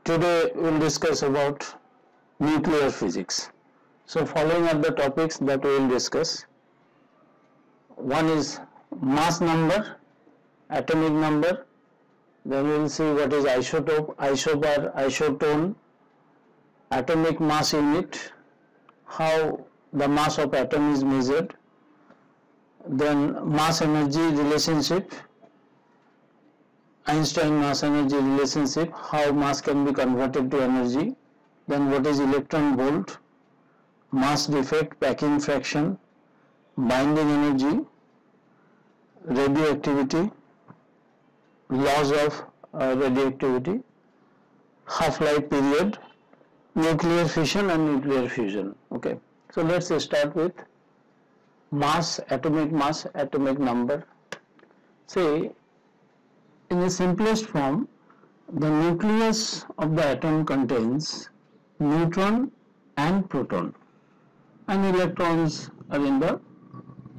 Today we will discuss about nuclear physics. So following are the topics that we will discuss. One is mass number, atomic number, then we will see what is isotope, isobar, isotone, atomic mass unit, how the mass of atom is measured, then mass energy relationship, Einstein mass energy relationship, how mass can be converted to energy, then what is electron volt, mass defect, packing fraction, binding energy, radioactivity, laws of radioactivity, half-life period, nuclear fission and nuclear fusion. Okay, so let's start with mass, atomic number. Say, in the simplest form, the nucleus of the atom contains neutron and proton, and electrons are in the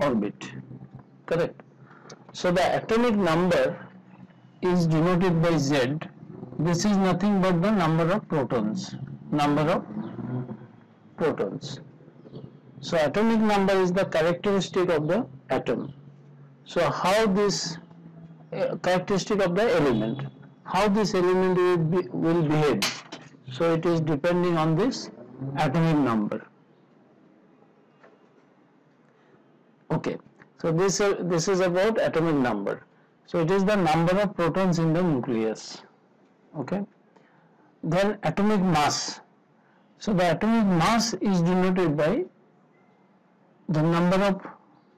orbit, correct? So the atomic number is denoted by Z. This is nothing but the number of protons, So atomic number is the characteristic of the atom. So how this characteristic of the element, how this element will behave. So it is depending on this atomic number. Okay, so this is about atomic number. So it is the number of protons in the nucleus. Okay, then atomic mass. So the atomic mass is denoted by the number of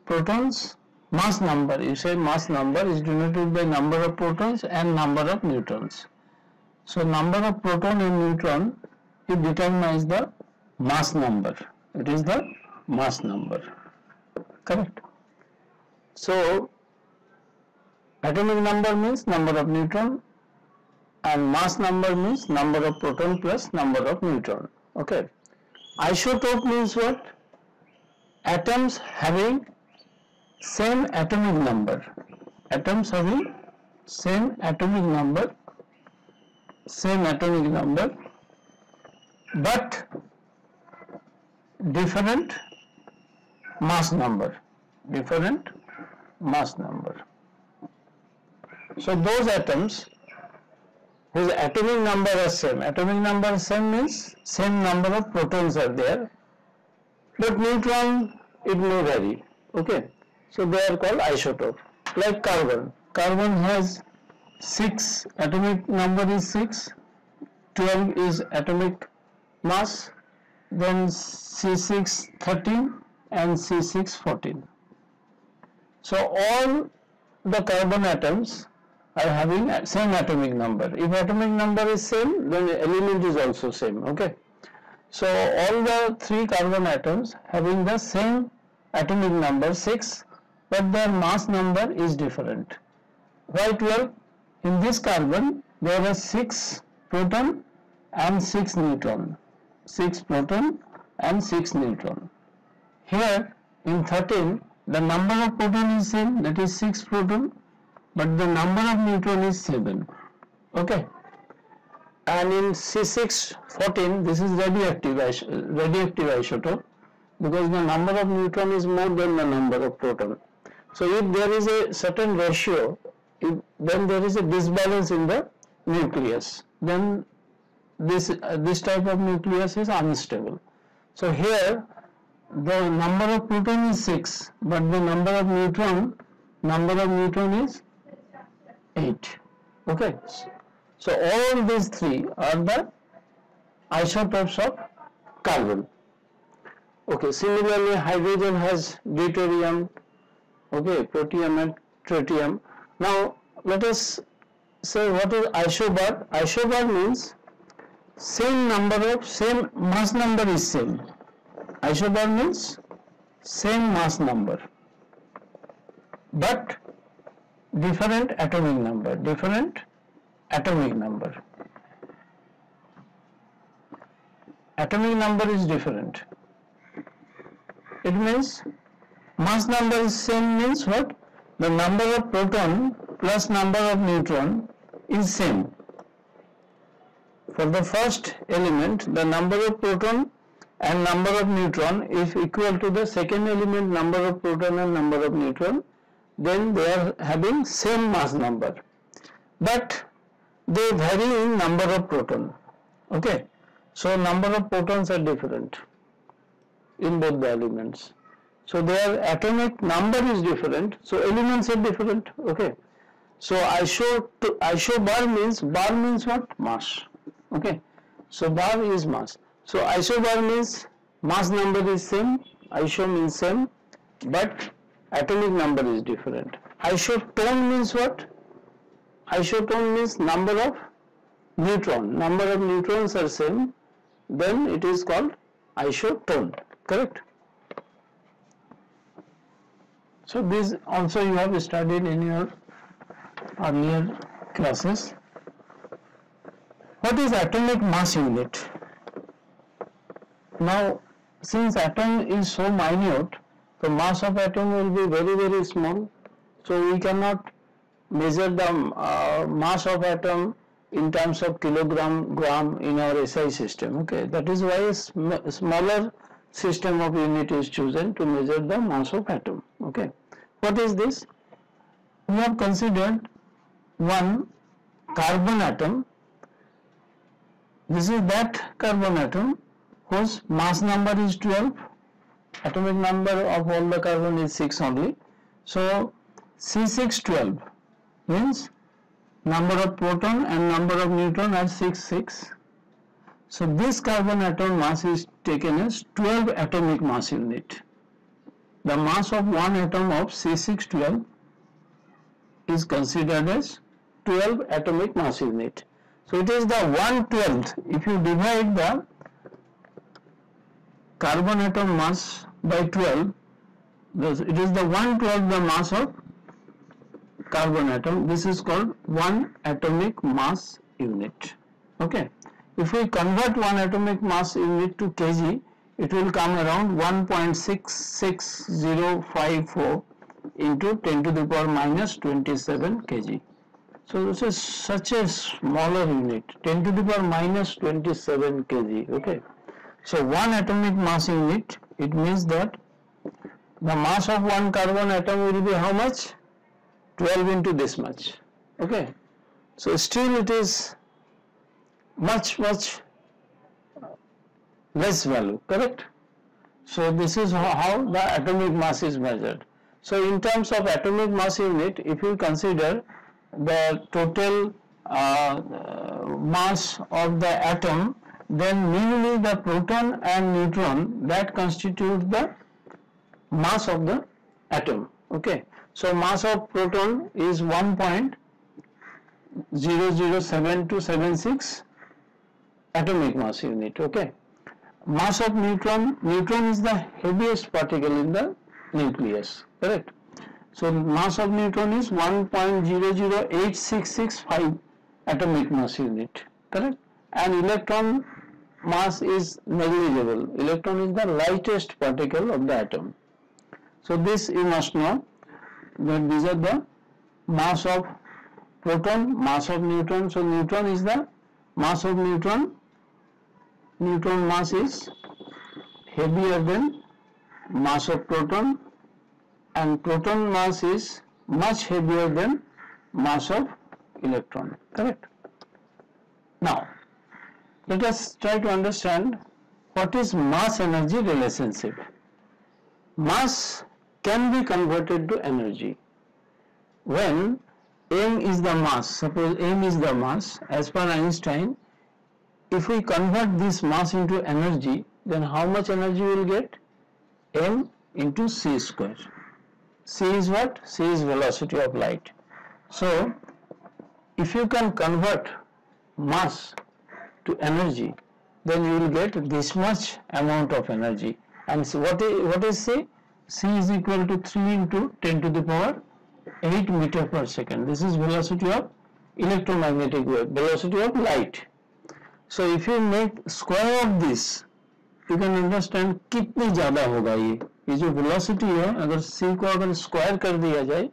protons. Mass number, you say mass number is denoted by number of protons and number of neutrons. So number of proton and neutron, it determines the mass number. It is the mass number, correct? So atomic number means number of neutron and mass number means number of proton plus number of neutron. Okay. Isotope means what? Atoms having same atomic number, atoms having same atomic number, but different mass number, So those atoms whose atomic number is same, means same number of protons are there, but neutron it may vary, okay. So they are called isotope. Like carbon. Carbon has 6, atomic number is 6, 12 is atomic mass, then C6 13 and C6 14. So all the carbon atoms are having same atomic number. If atomic number is same, then the element is also same, okay. So all the 3 carbon atoms having the same atomic number 6, but their mass number is different. Why 12? In this carbon there are 6 proton and 6 neutron. 6 proton and 6 neutron. Here in 13 the number of proton is same, that is 6 proton, but the number of neutron is 7. Okay. And in C6 14 this is radioactive isotope, because the number of neutron is more than the number of proton. So if there is a certain ratio, then there is a disbalance in the nucleus, then this type of nucleus is unstable. So here the number of proton is 6, but the number of neutron is 8. Okay. So all these 3 are the isotopes of carbon. Okay, similarly hydrogen has deuterium, okay, protium and tritium. Now let us say what is isobar. Isobar means same mass number is same. Isobar means same mass number, but different atomic number, Atomic number is different. It means mass number is same means what? The number of proton plus number of neutron is same. for the first element, the number of proton and number of neutron is equal to the second element number of proton and number of neutron, then they are having same mass number, but they vary in number of proton. Okay, so number of protons are different in both the elements. So their atomic number is different, so elements are different. Okay, so isobar means what? Mass. Okay, so bar is mass. So isobar means mass number is same, iso means same, but atomic number is different. Isotone means what? Isotone means number of neutron. Number of neutrons are same, then it is called isotone. Correct? So this also you have studied in your earlier classes. What is atomic mass unit? Now, since atom is so minute, the mass of atom will be very, very small. So we cannot measure the mass of atom in terms of kilogram, gram in our SI system. Okay, that is why a smaller system of unit is chosen to measure the mass of atom. Okay, what is this? We have considered one carbon atom. This is that carbon atom whose mass number is 12. Atomic number of all the carbon is 6 only. So C612 means number of proton and number of neutron are 6. So this carbon atom mass is taken as 12 atomic mass unit. The mass of one atom of C612 is considered as 12 atomic mass unit. So it is the 1/12. If you divide the carbon atom mass by 12, it is the 1/12 the mass of carbon atom. This is called 1 atomic mass unit. Okay. If we convert 1 atomic mass unit to kg, it will come around 1.66054 into 10 to the power minus 27 kg. So this is such a smaller unit, 10 to the power minus 27 kg. Okay. So 1 atomic mass unit, it means that the mass of one carbon atom will be how much? 12 into this much. Okay. So still it is much less value, correct? So this is how the atomic mass is measured. So in terms of atomic mass unit, if you consider the total mass of the atom, then mainly the proton and neutron that constitute the mass of the atom. Okay, so mass of proton is 1.00726 atomic mass unit. Okay, mass of neutron is the heaviest particle in the nucleus, correct? So mass of neutron is 1.008665 atomic mass unit, correct? And electron mass is negligible. Electron is the lightest particle of the atom. So this you must know, that these are the mass of proton, mass of neutron. So neutron is the mass of neutron. Neutron mass is heavier than mass of proton, and proton mass is much heavier than mass of electron, correct? Now let us try to understand what is mass energy relationship. Mass can be converted to energy when m is the mass. Suppose m is the mass, as per Einstein, if we convert this mass into energy, then how much energy we will get? M into c square. C is what? C is velocity of light. So if you can convert mass to energy, then you will get this much amount of energy. And so what is C? C is equal to 3 into 10 to the power 8 meter per second. This is velocity of electromagnetic wave, velocity of light. So if you make square of this, you can understand कितनी ज़्यादा होगा ये जो velocity है, अगर C को अगर square कर दिया जाए,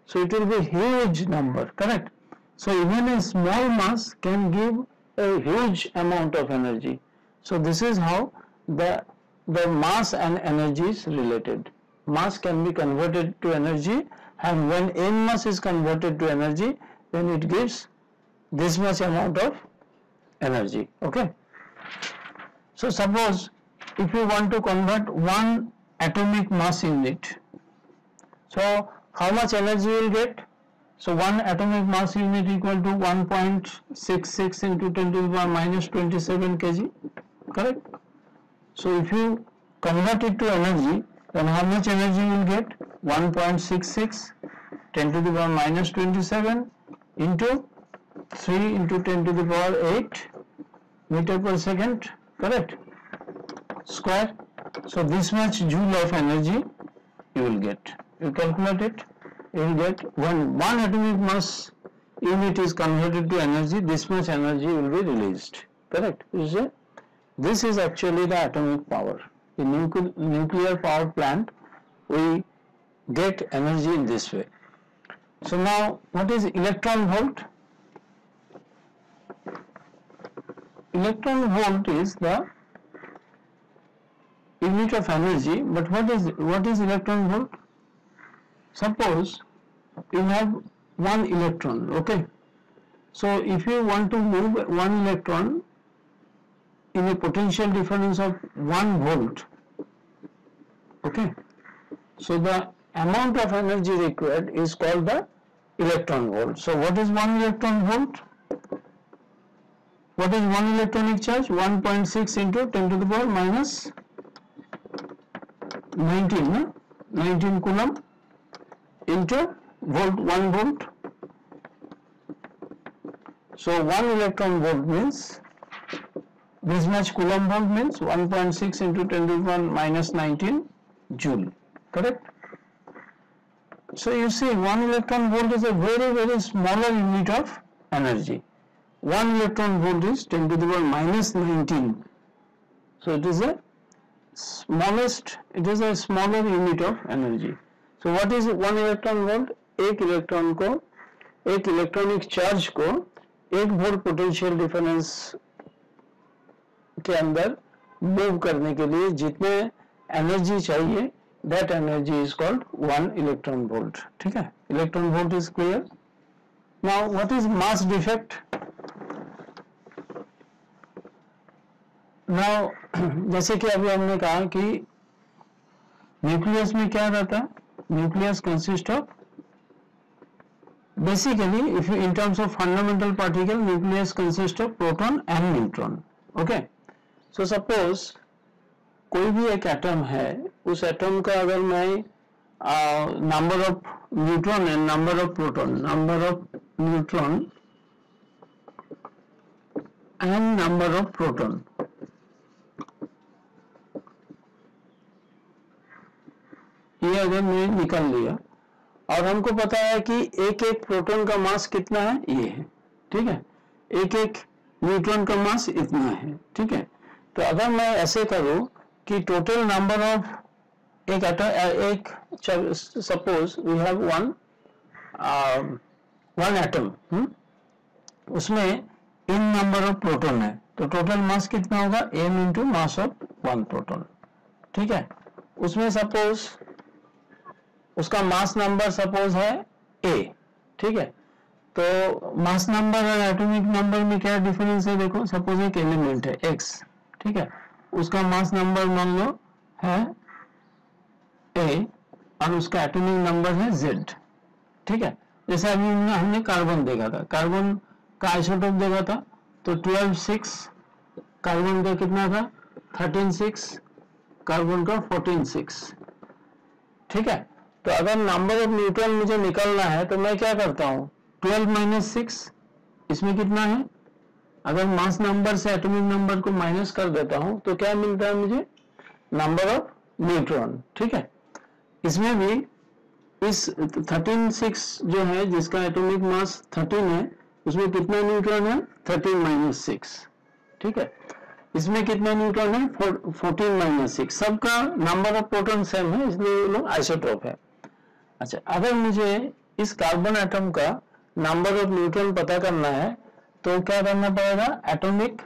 so it will be huge number, correct? So even a small mass can give a huge amount of energy. So this is how the mass and energy is related. Mass can be converted to energy, and when n mass is converted to energy, then it gives this much amount of energy. Okay. So suppose if you want to convert one atomic mass unit, so how much energy you will get? So one atomic mass unit equal to 1.66 into 10 to the power minus 27 kg, correct? So if you convert it to energy, then how much energy you will get? 1.66 10 to the power minus 27 into 3 into 10 to the power 8 meter per second, correct? Square. So this much joule of energy you will get. You calculate it, you will get when one atomic mass unit is converted to energy, this much energy will be released, correct? You see, this is actually the atomic power. In nuclear power plant, we get energy in this way. So now, what is electron volt? Electron volt is the unit of energy, but what is electron volt? Suppose you have one electron, okay? So if you want to move one electron in a potential difference of 1 volt, okay? So the amount of energy required is called the electron volt. So what is 1 electron volt? What is one electronic charge? 1.6 into 10 to the power minus 19, no? 19 coulomb into volt, 1 volt. So 1 electron volt means this much coulomb volt means 1.6 into 10 to the power minus 19 joule, correct? So you see 1 electron volt is a very smaller unit of energy. 1 electron volt is 10 to the power minus 19. So it is a smaller unit of energy. So what is 1 electron volt? एक electron को, एक electronic charge को 1 volt potential difference के अंदर move करने के लिए जितने एनर्जी चाहिए, that energy is called 1 electron volt. ठीक है, electron volt is clear. Now what is mass defect? Now जैसे कि अभी हमने कहा कि न्यूक्लियस में क्या रहता है? Nucleus consist of basically, if you in terms of fundamental particle, nucleus consists of proton and neutron. Okay. So suppose कोई भी एक एटम है, उस एटम का अगर मैं number of neutron and number of proton, number of neutron and number of proton, ये अगर मैं निकाल लिया और हमको पता है कि एक एक प्रोटॉन का मास कितना है, ये है, ठीक है, एक एक न्यूट्रॉन का मास इतना है, ठीक है। तो अगर मैं ऐसे करूं कि टोटल नंबर ऑफ एक atom, suppose we have one atom, उसमें इन नंबर ऑफ प्रोटॉन है, तो टोटल मास कितना होगा? m into mass of 1 proton, ठीक है। उसमें सपोज उसका मास नंबर सपोज है a, ठीक है। तो मास नंबर और एटॉमिक नंबर में क्या डिफरेंस है? देखो, सपोज एक एलिमेंट है x, ठीक है, उसका मास नंबर मान लो है a और उसका एटॉमिक नंबर है z, ठीक है। जैसे अभी हमने कार्बन देखा था, कार्बन का आइसोटोप देखा था, तो 12,6, कार्बन का कितना था? 13,6, कार्बन का 14,6, ठीक है। तो अगर नंबर ऑफ न्यूट्रॉन मुझे निकालना है तो मैं क्या करता हूँ? 12 माइनस 6, इसमें कितना है? अगर मास नंबर से एटॉमिक नंबर को माइनस कर देता हूँ तो क्या मिलता है मुझे? नंबर ऑफ न्यूट्रॉन, ठीक है। इसमें भी इस 13,6 जो है, जिसका एटॉमिक मास 13 है, उसमें कितना न्यूट्रॉन है? 13 माइनस 6, ठीक है। इसमें कितना न्यूट्रॉन है? 14 माइनस 6। सबका नंबर ऑफ प्रोटॉन सेम है, इसलिए ये लोग आइसोटोप है। अच्छा, अगर मुझे इस कार्बन एटम का नंबर ऑफ न्यूट्रॉन पता करना है तो क्या करना पड़ेगा, एटॉमिक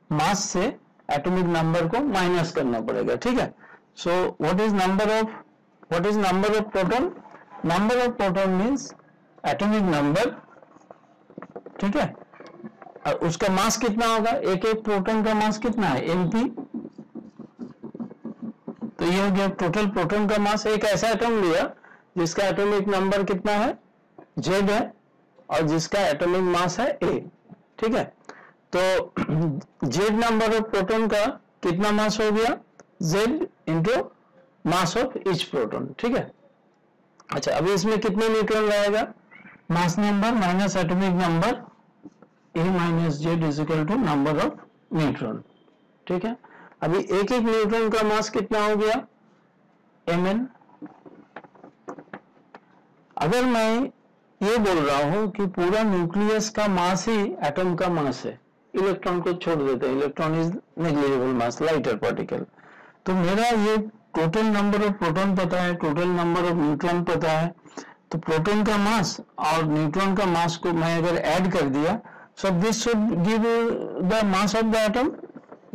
मास से एटॉमिक नंबर को माइनस करना पड़ेगा, ठीक है। So what is number of proton? Number of proton means atomic number, ठीक है, और उसका मास कितना होगा, एक एक प्रोटॉन का मास कितना है, Np। तो ये हो गया टोटल प्रोटॉन का मास। एक ऐसा एटम लिया जिसका एटॉमिक नंबर कितना है, Z है, और जिसका एटॉमिक मास है A, ठीक है। तो Z नंबर ऑफ प्रोटॉन का कितना मास हो गया, Z into mass of each proton, ठीक है। अच्छा, अभी इसमें कितने न्यूट्रॉन रहेगा, mass number minus atomic number A minus Z is equal to number of neutron, ठीक है। अभी एक एक न्यूट्रॉन का मास कितना हो गया, Mn। अगर मैं ये बोल रहा हूं कि पूरा न्यूक्लियस का मास ही एटम का मास है, इलेक्ट्रॉन को छोड़ देते हैं, electron is negligible mass, lighter particle, तो मेरा ये टोटल नंबर ऑफ प्रोटॉन पता है, टोटल नंबर ऑफ न्यूट्रॉन पता है, तो प्रोटॉन का मास और न्यूट्रॉन का मास को मैं अगर ऐड कर दिया, so this should give the mass of the atom,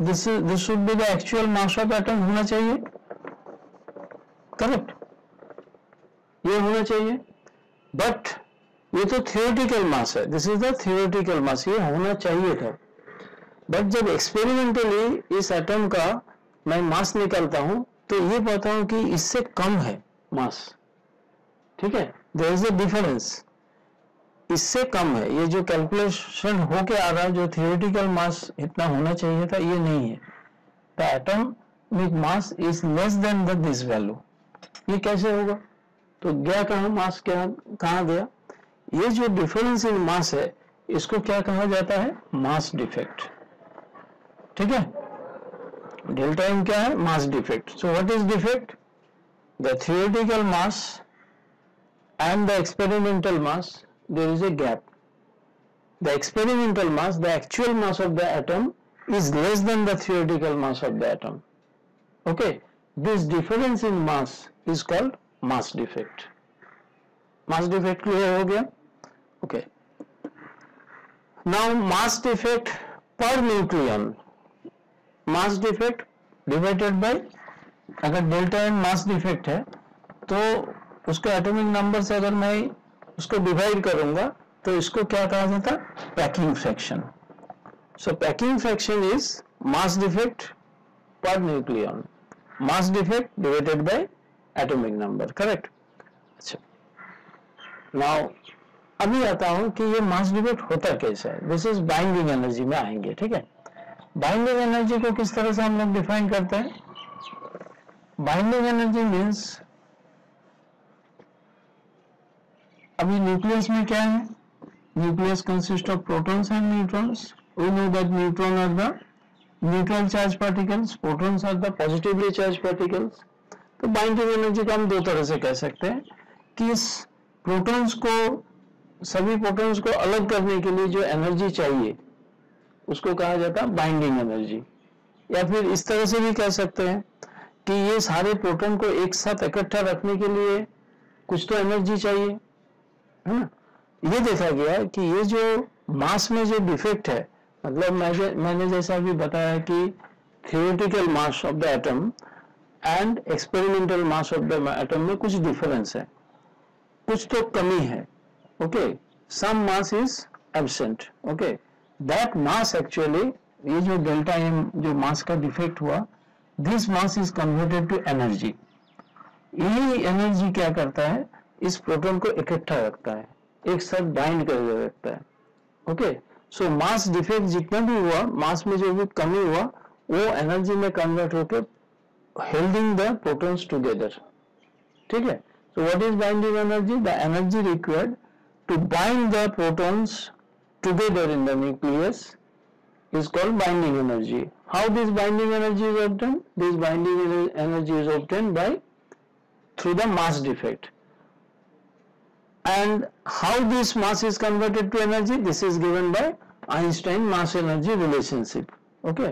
this should be the actual mass of atom होना चाहिए, करेक्ट, ये होना चाहिए। बट ये तो थियोरेटिकल मास है, दिस इज द थियोरेटिकल मास, ये होना चाहिए था। बट जब एक्सपेरिमेंटली इस एटम का मैं मास निकालता हूं तो ये पाता हूं कि इससे कम है मास, ठीक है, देयर इज अ डिफरेंस, इससे कम है। ये जो कैलकुलेशन होके आ रहा है, जो थियोरेटिकल मास इतना होना चाहिए था, ये नहीं है। The atomic mass is less than this value. ये कैसे होगा, तो गया कहाँ मास, क्या कहाँ गया, ये जो डिफरेंस इन मास है इसको क्या कहा जाता है, मास डिफेक्ट, ठीक है। डेल्टा एम क्या है, mass defect. So what is defect, the theoretical mass and the experimental mass, there is a gap. The experimental mass, the actual mass of the atom is less than the theoretical mass of the atom. Okay, this difference in mass is called mass defect. Mass defect clear हो गया? Okay. Now mass defect per nucleon, mass defect divided by, अगर delta M mass defect है तो उसके atomic number से अगर मैं उसको डिवाइड करूंगा तो इसको क्या कहा जाता है, packing fraction. So packing fraction is mass defect per nucleon, mass defect divided by atomic number, correct. अच्छा, नाउ अभी आता हूं कि ये मास डिफेक्ट होता कैसे है, दिस इज बाइंडिंग एनर्जी में आएंगे, ठीक है। बाइंडिंग एनर्जी को किस तरह से हम लोग डिफाइन करते हैं, बाइंडिंग एनर्जी मीन्स, अभी न्यूक्लियस में क्या है, nucleus consist of protons and neutrons. We know that neutron are the neutral charge particles, protons are the positively charge particles. तो बाइंडिंग एनर्जी को हम दो तरह से कह सकते हैं कि इस प्रोटॉन्स को, सभी प्रोटॉन्स को अलग करने के लिए जो एनर्जी चाहिए उसको कहा जाता है बाइंडिंग एनर्जी। या फिर इस तरह से भी कह सकते हैं कि ये सारे प्रोटॉन को एक साथ इकट्ठा रखने के लिए कुछ तो एनर्जी चाहिए, है ना। ये देखा गया कि ये जो मास में जो डिफेक्ट है, मतलब मैंने जैसा भी बताया कि theoretical mass of the atom and experimental mass of the atom में कुछ डिफरेंस है, कुछ तो कमी है, okay, some mass is absent, okay, that mass actually, ये जो डेल्टा एम जो मास का डिफेक्ट हुआ, this mass is converted to energy. यही एनर्जी क्या करता है, इस प्रोटॉन को इकट्ठा रखता है, एक साथ बाइंड करके रखता है, ओके। सो मास डिफेक्ट जितना भी हुआ, मास में जो भी कमी हुआ, वो एनर्जी में कन्वर्ट होकर होल्डिंग द प्रोटॉन्स टुगेदर, ठीक है। So what is binding energy, the energy required to bind the protons together in the nucleus is called binding energy. How this binding energy is obtained? This binding energy is obtained by through the mass defect. And how this mass is converted to energy? This is given by Einstein mass energy relationship. Okay.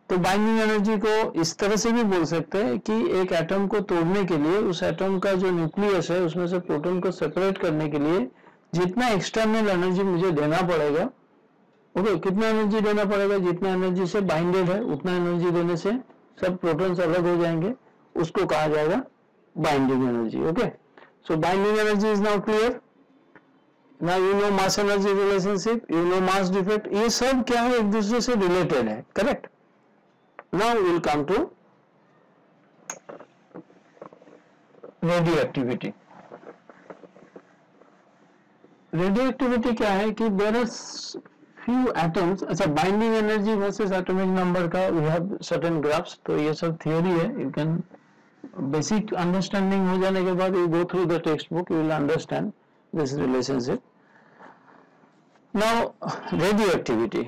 तो binding energy को इस तरह से भी बोल सकते हैं कि एक एटम को तोड़ने के लिए उस एटम का जो न्यूक्लियस है उसमें से प्रोटॉन को सेपरेट करने के लिए जितना एक्सटर्नल एनर्जी मुझे देना पड़ेगा ओके, कितना एनर्जी देना पड़ेगा, जितना एनर्जी से बाइंडेड है उतना एनर्जी देने से सब प्रोटॉन्स अलग हो जाएंगे, उसको कहा जाएगा binding energy. Okay, so binding energy is now clear. Now you know mass energy relationship, you know mass defect, ये सब क्या है, एक दूसरे से रिलेटेड है. Correct. Now will come to radioactivity. Radioactivity क्या है कि देयर आर few atoms. अच्छा, binding energy versus atomic number का वी हैव सर्टेन ग्राफ्स. तो ये सब थियोरी है, यू कैन बेसिक अंडरस्टैंडिंग हो जाने के बाद you go through the text book, you will understand this relationship. Now radio activity,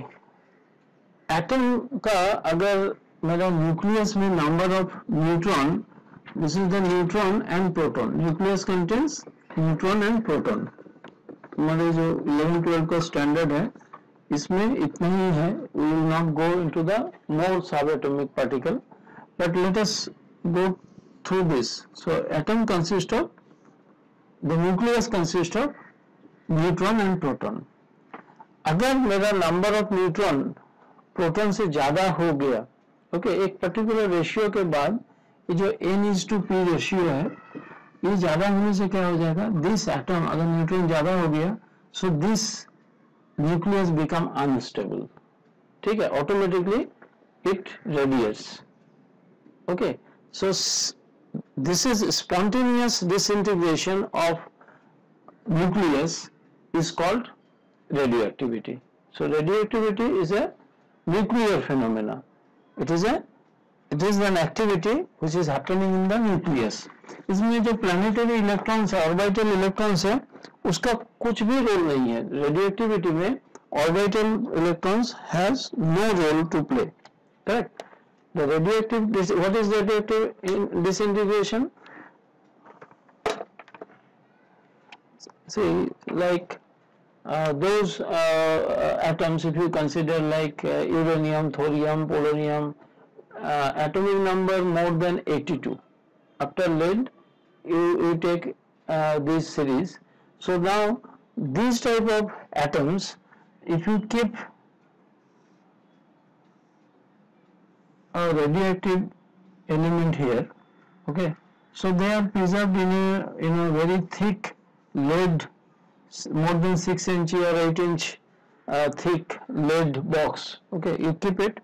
atom का अगर मेरा न्यूक्लियस में number of neutron, this is the neutron and proton, nucleus contains neutron and proton. हमारे जो 11-12 का स्टैंडर्ड है इसमें इतना ही है. we will not go into the more subatomic particle, but let us go through this. So atom consists of, the nucleus consists of neutron and proton. अगर मेरा number of neutron proton से ज्यादा हो गया, ओके, एक particular ratio के बाद ये जो n:p रेशियो है, ये ज्यादा होने से क्या हो जाएगा, दिस एटम, अगर न्यूट्रॉन ज्यादा हो गया, so this nucleus become unstable. ठीक है, automatically it radiates. Okay, so this is spontaneous disintegration of nucleus is called radioactivity. So radioactivity is a nuclear phenomena. It is an activity which is happening in the nucleus. इसमें जो planetary electrons है, orbital electrons है, उसका कुछ भी role नहीं है. Radioactivity में orbital electrons has no role to play. Correct. The radioactive, what is radioactive disintegration? See, like those atoms, if you consider like uranium, thorium, polonium, atomic number more than 82. After lead, you take this series. So now these type of atoms, if you keep a radioactive element here, okay, so they are preserved in a very thick lead, more than 6 inch or 8 inch thick lead box. Okay, you keep it,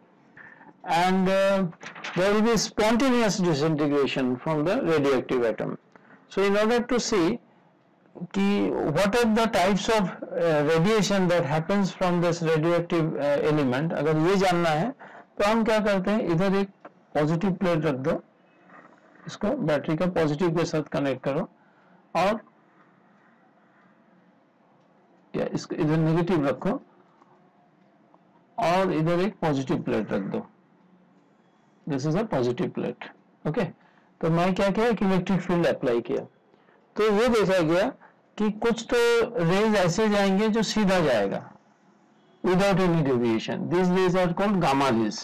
and there will be spontaneous disintegration from the radioactive atom. So in order to see what are the types of radiation that happens from this radioactive element, अगर ये जानना है तो हम क्या करते हैं, इधर एक पॉजिटिव प्लेट रख दो, इसको बैटरी का पॉजिटिव के साथ कनेक्ट करो, और या इसको इधर नेगेटिव रखो और इधर एक पॉजिटिव प्लेट रख दो. This is a positive plate. Okay, तो मैं क्या किया, एक इलेक्ट्रिक फील्ड अप्लाई किया, तो ये देखा गया कि कुछ तो रेज ऐसे जाएंगे जो सीधा जाएगा without any deviation. This rays are called gamma rays.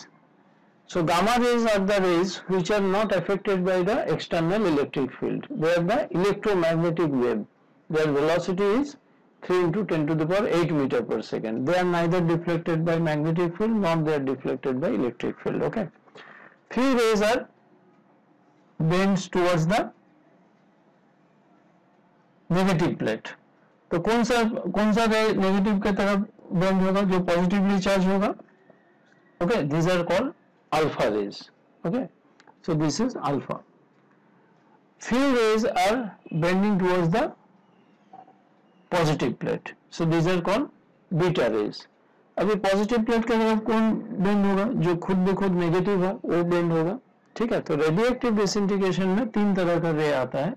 So gamma rays are the rays which are not affected by the external electric field. They are the electromagnetic wave. Their velocity is 3 into 10 to the power 8 meter per second. They are neither deflected by magnetic field nor they are deflected by electric field. Okay. Few rays are bends towards the negative plate. तो कौन सा रे negative के तरफ bend होगा, जो positively charge होगा. Okay, these are called alpha rays. Okay, so this is alpha. Few rays are bending towards the positive plate, so these are called beta rays. अभी पॉजिटिव प्लेट के तरफ कौन bend होगा, जो खुद ब खुद नेगेटिव है वो बेंड होगा. ठीक है, तो रेडियोएक्टिव डिसइंटीग्रेशन में 3 तरह का रे आता है,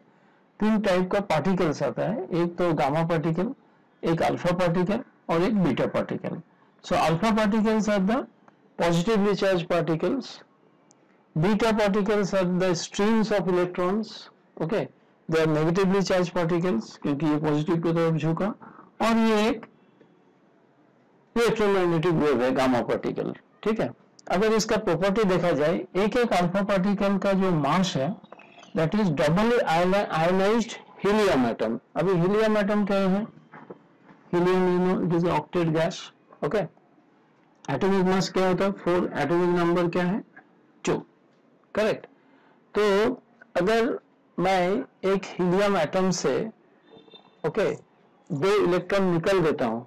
3 टाइप का पार्टिकल्स आता है. एक तो गामा पार्टिकल, एक अल्फा पार्टिकल और एक beta particle. So alpha particles are the positively charge particles, beta particles are the streams of electrons. Okay, they are negatively charge particles क्योंकि ये पॉजिटिव की तरफ झुका, और ये एक इलेक्ट्रोमैग्नेटिक वेव है, गामा पार्टिकल. ठीक है, अगर इसका प्रॉपर्टी देखा जाए, एक अल्फा पार्टिकल का जो मास है that is doubly ionised helium atom. अभी हीलियम एटम क्या है, helium it is octet gas. Okay, atomic mass क्या होता है 4, एटॉमिक नंबर क्या है 2, करेक्ट। तो अगर मैं एक हीलियम एटम से ओके 2 इलेक्ट्रॉन निकल देता हूं,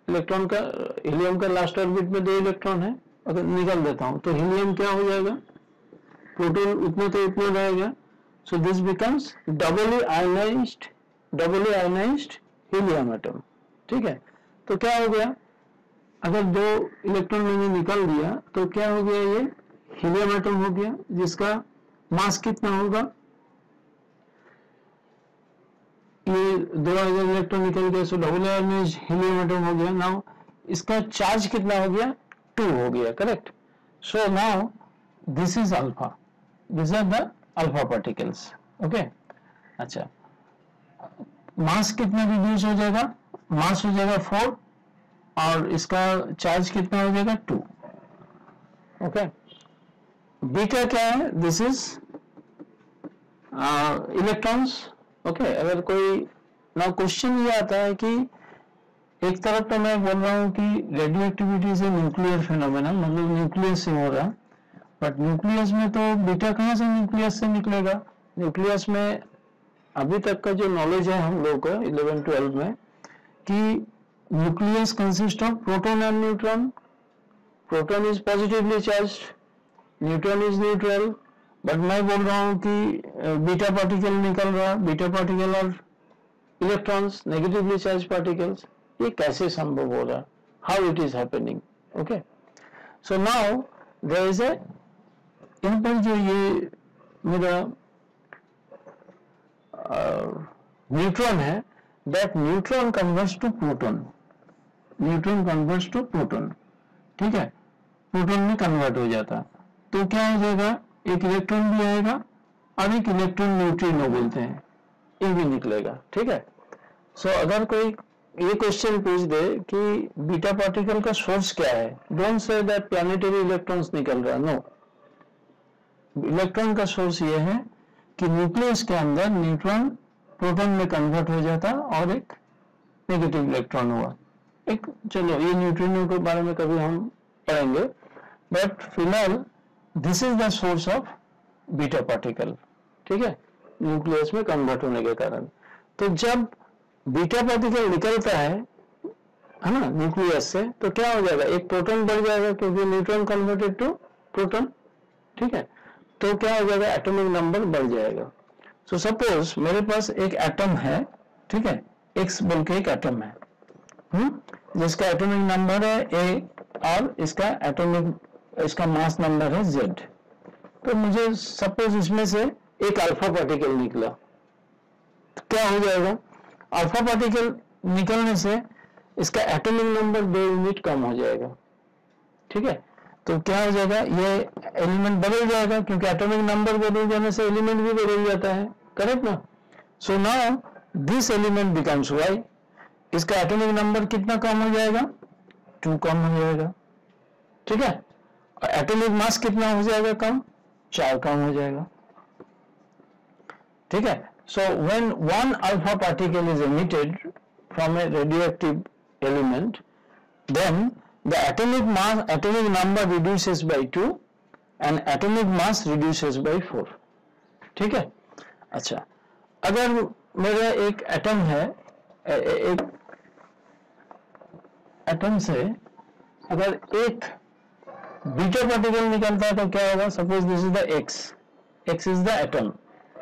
इलेक्ट्रॉन का हीलियम का लास्ट ऑर्बिट में 2 इलेक्ट्रॉन है, अगर निकल देता हूं तो हीलियम क्या हो जाएगा, प्रोटॉन उतना तो उतना रहेगा, so this becomes doubly ionised helium atom, ठीक है। तो क्या हो गया, अगर 2 इलेक्ट्रॉन मैंने निकाल दिया तो क्या हो गया, ये हीलियम एटम हो गया, जिसका मास कितना होगा, ये 2 इलेक्ट्रॉन निकल गया, सो डबल आयनाइज्ड हीलियम एटम हो गया। नाउ इसका चार्ज कितना हो गया, 2 हो गया, correct. So now this is alpha, this are the alpha particles, okay. अच्छा, मास कितना रिड्यूस हो जाएगा, मास हो जाएगा 4 और इसका चार्ज कितना हो जाएगा 2, ओके। बीटा क्या है, दिस इज इलेक्ट्रॉन्स, ओके। अगर कोई ना क्वेश्चन ये आता है कि एक तरफ तो मैं बोल रहा हूँ कि रेडियो एक्टिविटी से न्यूक्लियर फिनोमेना, मतलब न्यूक्लियस से हो रहा, बट न्यूक्लियस में तो बीटा कहाँ से न्यूक्लियस से निकलेगा, न्यूक्लियस में अभी तक का जो नॉलेज है हम लोगों को 11-12 में कि nucleus consist of proton and neutron, proton is positively charged, neutron is neutral, but मैं बोल रहा हूँ कि बीटा पार्टिकल निकल रहा, बीटा पार्टिकल और इलेक्ट्रॉन्स नेगेटिवली चार्ज पार्टिकल्स, ये कैसे संभव हो रहा, how it is happening, okay. So now there is a, यहाँ पर जो ये मेरा न्यूट्रॉन है, that neutron converts to proton, neutron converts to proton, ठीक है, प्रोटॉन में कन्वर्ट हो जाता, तो क्या हो जाएगा, एक इलेक्ट्रॉन भी आएगा और एक इलेक्ट्रॉन न्यूट्रिनो बोलते हैं, ये भी निकलेगा, ठीक है। सो अगर कोई ये क्वेश्चन पूछ दे कि बीटा पार्टिकल का सोर्स क्या है, don't say that planetary electrons निकल रहा, नो, इलेक्ट्रॉन का सोर्स ये है कि न्यूक्लियस के अंदर न्यूट्रॉन प्रोटॉन में कन्वर्ट हो जाता और एक नेगेटिव इलेक्ट्रॉन हुआ, एक, चलो ये न्यूट्रिनो के बारे में कभी हम पढ़ेंगे, बट फिलहाल this is the source of beta particle, ठीक है, न्यूक्लियस में कन्वर्ट होने के कारण। तो जब बीटा पार्टिकल निकलता है ना न्यूक्लियस से, तो क्या हो जाएगा, एक प्रोटॉन बढ़ जाएगा क्योंकि न्यूट्रॉन कन्वर्टेड टू प्रोटॉन, ठीक है, तो क्या हो जाएगा, एटॉमिक नंबर बढ़ जाएगा। सो सपोज मेरे पास एक एटम है, ठीक है, एक्स बोल के एक एटम है, जिसका एटॉमिक नंबर है ए और इसका मास नंबर है जेड। तो मुझे सपोज इसमें से एक अल्फा पार्टिकल निकला, तो क्या हो जाएगा, अल्फा पार्टिकल निकलने से इसका एटॉमिक नंबर 2 यूनिट कम हो जाएगा, ठीक है। तो क्या हो जाएगा, ये एलिमेंट बदल जाएगा क्योंकि एटॉमिक नंबर बदल जाने से एलिमेंट भी बदल जाता है, करेक्ट ना। So now this element becomes Y, इसका एटॉमिक नंबर कितना कम हो जाएगा, 2 कम हो जाएगा, ठीक है, और एटॉमिक मास कितना हो जाएगा कम, 4 कम हो जाएगा, ठीक है। So when one alpha particle is emitted from a radioactive element, then the atomic number reduces by 2 and atomic mass reduces by 4, ठीक है। अच्छा, अगर मेरा एक एटम है, एक एटम से अगर एक बीटा पार्टिकल निकलता है तो क्या होगा, suppose this is the x is the atom,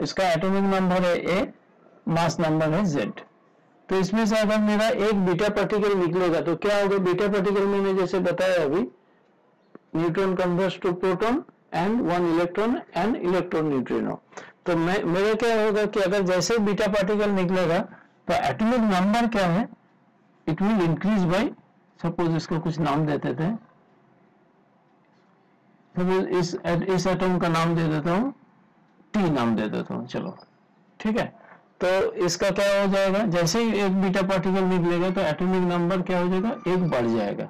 इसका एटॉमिक नंबर है ए, मास नंबर है जेड। तो इसमें से अगर मेरा एक बीटा पार्टिकल निकलेगा तो क्या होगा, बीटा पार्टिकल में मैंने जैसे बताया अभी, neutron converts to proton and 1 electron and electron neutrino. तो मेरा क्या होगा कि अगर जैसे बीटा पार्टिकल निकलेगा तो एटॉमिक नंबर क्या है, it will increase by, suppose इसको कुछ नाम देते थे, सपोज इस एटम का नाम दे देता हूँ, टी नाम दे देता हूँ, चलो ठीक है। तो इसका क्या हो जाएगा, जैसे ही एक बीटा पार्टिकल निकलेगा तो एटॉमिक नंबर क्या हो जाएगा, 1 बढ़ जाएगा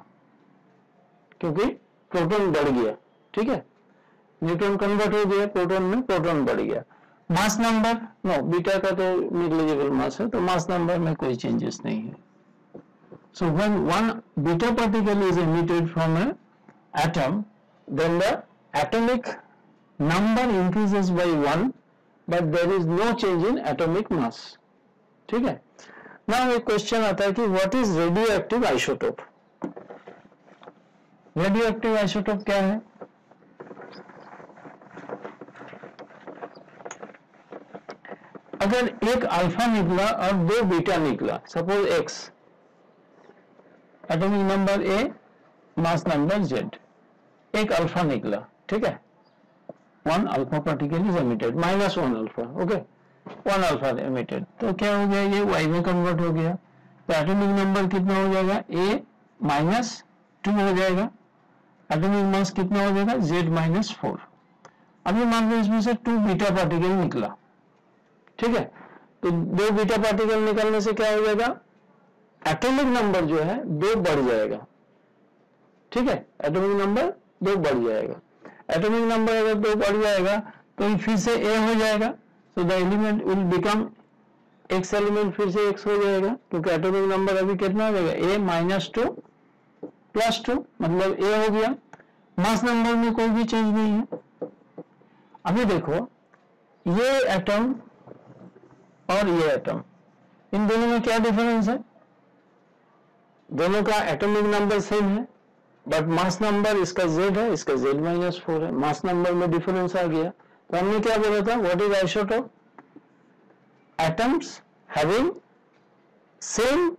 क्योंकि प्रोटॉन बढ़ गया, ठीक है, न्यूट्रॉन कन्वर्ट हो गया प्रोटॉन में, प्रोटॉन बढ़ गया। मास नंबर नो, बीटा का तो निग्लिजिबल मास है, तो मास नंबर में कोई चेंजेस नहीं है, So when one beta particle is emitted from an atom, then the atomic number increases by 1, but there is no change in atomic mass. ठीक है. Now एक क्वेश्चन आता है कि what is radioactive isotope? Radioactive isotope क्या है? अगर एक अल्फा निकला और 2 बीटा निकला, suppose X, atomic number A, mass number Z, एक अल्फा निकला, ठीक है, 1 alpha particle is emitted, -1 alpha, okay, 1 alpha emitted, तो क्या हो गया, ये Y में कन्वर्ट हो गया, तो एटॉमिक नंबर कितना हो जाएगा, A -2 हो जाएगा, एटॉमिक मास कितना हो जाएगा, Z -4. अभी मान लो इसमें से 2 बीटा पार्टिकल निकला, ठीक है, तो 2 बीटा पार्टिकल निकलने से क्या हो जाएगा, एटॉमिक नंबर जो है 2 बढ़ जाएगा, ठीक है, एटॉमिक नंबर 2 बढ़ जाएगा. एटॉमिक नंबर अगर 2 बढ़ जाएगा तो फिर से A हो जाएगा, so the element will become, X element फिर से X हो जाएगा, क्योंकि एटॉमिक नंबर अभी कितना हो जाएगा, A -2 +2, मतलब A हो गया. मास नंबर में कोई भी चेंज नहीं है. अभी देखो ये एटम और ये एटम, इन दोनों में क्या डिफरेंस है, दोनों का एटॉमिक नंबर सेम है, बट मास नंबर इसका Z है, इसका Z -4 है, मास नंबर में डिफरेंस आ गया. तो हमने क्या बोला था, what is isotope, atoms having same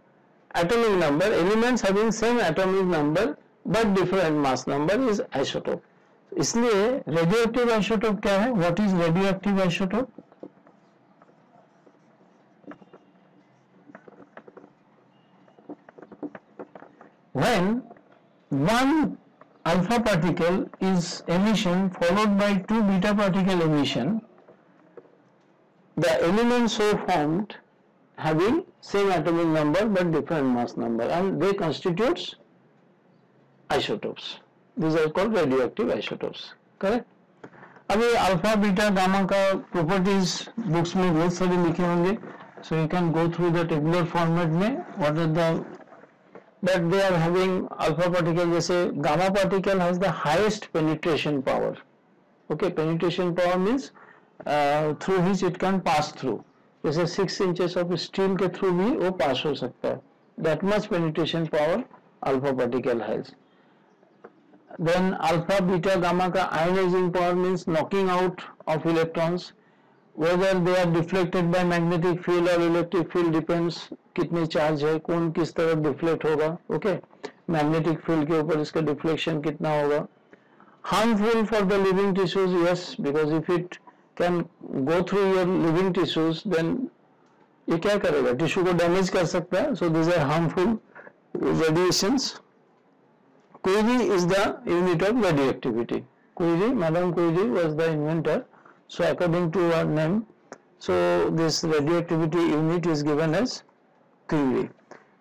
atomic number, elements having same atomic number but different mass number is isotope. इसलिए रेडियोएक्टिव आइसोटोप क्या है, what is radioactive isotope, when one alpha particle is emission followed by 2 beta particle emission, the elements so formed having same atomic number but different mass number, and they constitutes isotopes. These are called radioactive isotopes. Correct? अभी alpha beta gamma का properties books में बहुत सारे लिखे होंगे, so you can go through the tabular format में what are the, that they are having alpha particle, जैसे gamma particle has the highest penetration power. Okay, penetration power means through which it can pass through. जैसे 6 inches of steel के through भी वो pass हो सकता है. That much penetration power alpha particle has. Then alpha, beta, gamma का ionizing power means knocking out of electrons. Whether they are deflected by magnetic field or electric field depends, कितने charge है, कौन किस तरफ deflect होगा, okay, magnetic field के ऊपर इसका डिफ्लेक्शन कितना होगा. Harmful for the living tissues, yes, because if it can go through your living tissues then ये क्या करेगा, टिश्यू को डैमेज कर सकता है, so this are harmful radiations. Curie is the unit of radioactivity. Curie, madam Curie was the inventor, so according to our name, so this radioactivity unit is given as Curie.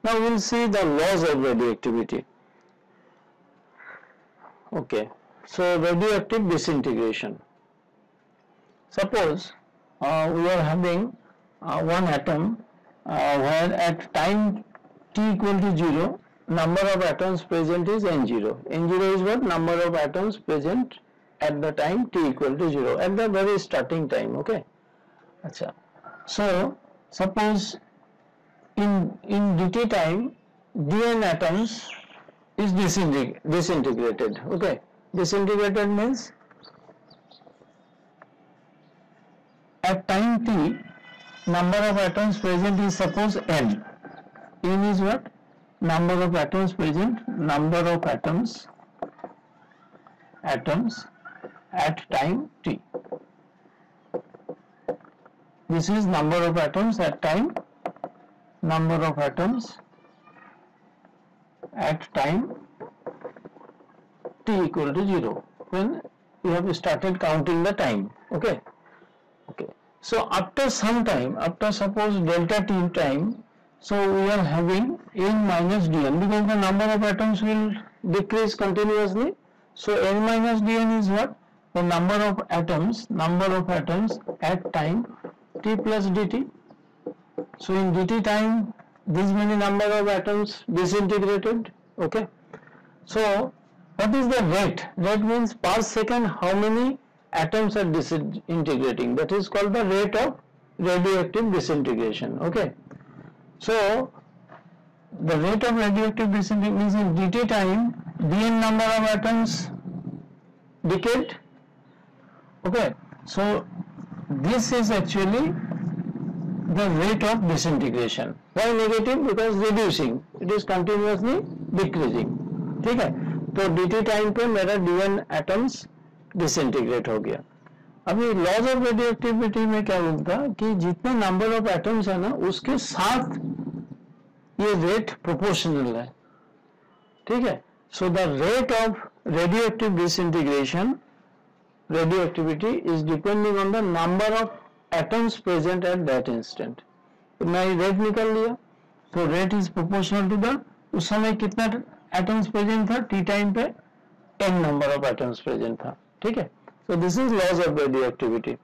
Now we will see the laws of radioactivity. Okay, so radioactive disintegration. Suppose we are having one atom where at time t equal to 0, number of atoms present is N0. N0 is what? Number of atoms present at the time t equal to 0, at the very starting time. Okay, अच्छा, so suppose in dt time dn atoms is disintegrated. Okay, disintegrated means at time t number of atoms present is suppose n. N is what? Number of atoms present, number of atoms at time t. This is number of atoms at time, number of atoms at time t equal to 0, when you have started counting the time. Okay, okay, so after some time, after suppose delta t time, so we are having n minus dn, because the number of atoms will decrease continuously. So n minus dn is what? The number of atoms at time t plus dt. So in dt time this many number of atoms disintegrated. Okay, so what is the rate? Rate means per second how many atoms are disintegrating. That is called the rate of radioactive disintegration. Okay, so the rate of radioactive disintegration means in dt time dn number of atoms decayed. Okay, so this is actually the rate of disintegration. Why negative? Because reducing, it is continuously decreasing. ठीक है, तो dt time पे मेरा dn atoms disintegrate हो गया. अभी laws of radioactivity में क्या बोलता कि जितने नंबर ऑफ एटम्स है ना उसके साथ ये रेट प्रोपोर्शनल है. ठीक है, so the rate of radioactive disintegration radioactivity is depending on the number of atoms present at that instant. तो मैं रेट निकाल लिया, तो rate is proportional to the उस समय कितना एटम्स प्रेजेंट था टी टाइम पे n number of atoms present था. ठीक है, so this is laws of radioactivity.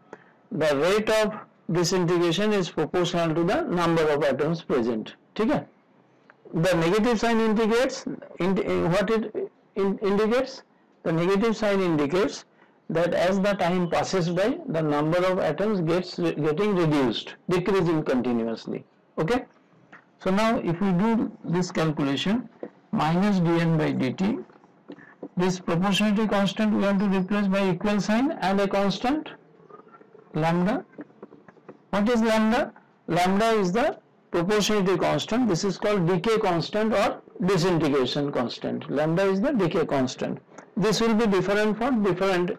The rate of disintegration is proportional to the number of atoms present. ठीक है, the negative sign indicates what it indicates. The negative sign indicates that as the time passes by, the number of atoms getting reduced, decreasing continuously. Okay, so now if we do this calculation, minus dn by dt, this proportionality constant we want to replace by equal sign and a constant lambda. What is lambda? Lambda is the proportionality constant. This is called decay constant or disintegration constant. Lambda is the decay constant. This will be different for different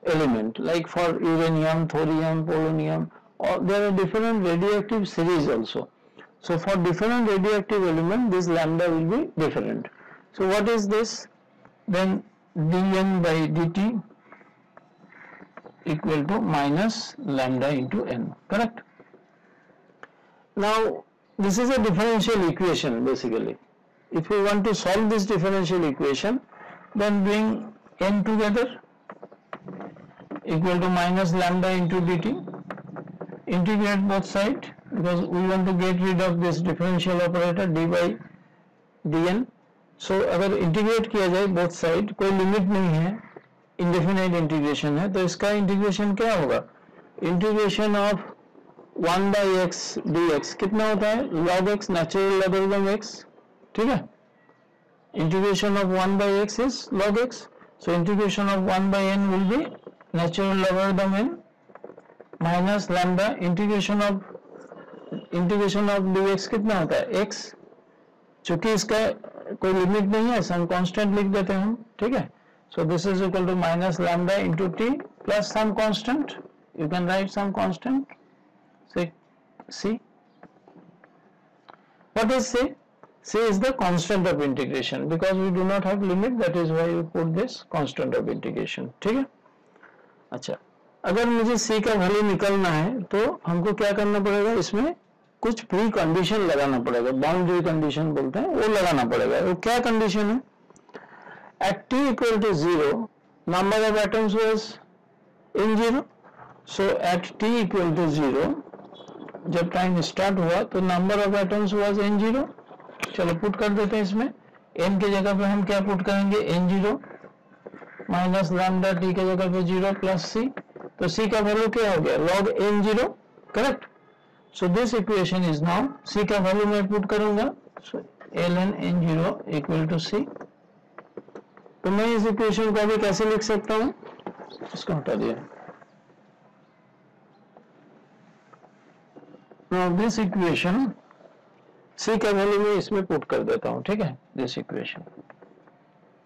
element, like for uranium, thorium, polonium, or there are different radioactive series also. So for different radioactive element, this lambda will be different. So what is this? Then dn by dt equal to minus lambda into n. Correct? Now this is a differential equation basically. If you want to solve this differential equation, then bring n together equal to minus lambda into dt, integrate both sides because we want to get rid of this differential operator d by dn. So अगर integrate किया जाए both side, कोई limit नहीं है, indefinite integration है, तो इसका integration क्या होगा? Integration of 1 by x dx कितना होता है? log x natural logarithm x. ठीक है, integration of 1 by x is log x. So integration of 1 by n will be natural logarithm n minus lambda. Integration of dx कितना होता है? x. चूंकि इसका कोई लिमिट नहीं है, सम कांस्टेंट लिख देते हैं हम. ठीक है, so this is equal to minus lambda into T plus some constant. You can write some constant. C, what is C? C is the constant of integration because we do not have limit, that is why we put this constant of integration. ठीक है, अच्छा, अगर मुझे C का value निकालना है तो हमको क्या करना पड़ेगा? इसमें कुछ प्री कंडीशन लगाना पड़ेगा, बाउंड्री कंडीशन बोलते हैं, वो लगाना पड़ेगा. वो क्या कंडीशन है? At t equal to 0 number of atoms was in 0. so at t equal to 0 जब टाइम स्टार्ट हुआ तो number of atoms was n0. चलो पुट कर देते हैं इसमें. n के जगह पे हम क्या पुट करेंगे? n0 माइनस लैम्डा t के जगह पे 0 प्लस c. तो c का वैल्यू क्या हो गया? log n0. Correct. So this equation is now, c का वैल्यू मैं पुट करूंगा, so ln n0 equal to c. तो मैं इस इक्वेशन को अभी कैसे लिख सकता हूं? इसको हटा दिया. नाउ दिस इक्वेशन C का वैल्यू मैं इसमें पुट कर देता हूँ. ठीक है, this equation,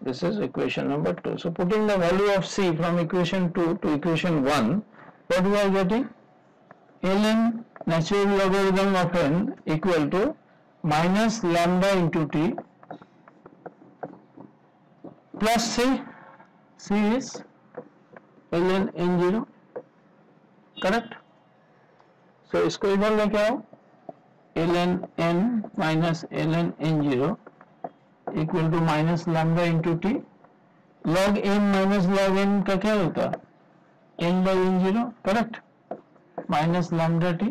this is equation number 2. So putting the value of C from equation 2 to equation 1, what we are getting? ln natural logarithm of n equal to minus lambda into t plus c. C is ln n0. Correct. So इसको इधर लेके आओ. ln n minus ln n0 equal to minus lambda into t. log n minus log n का क्या होता है? n by n0. Correct. minus lambda t.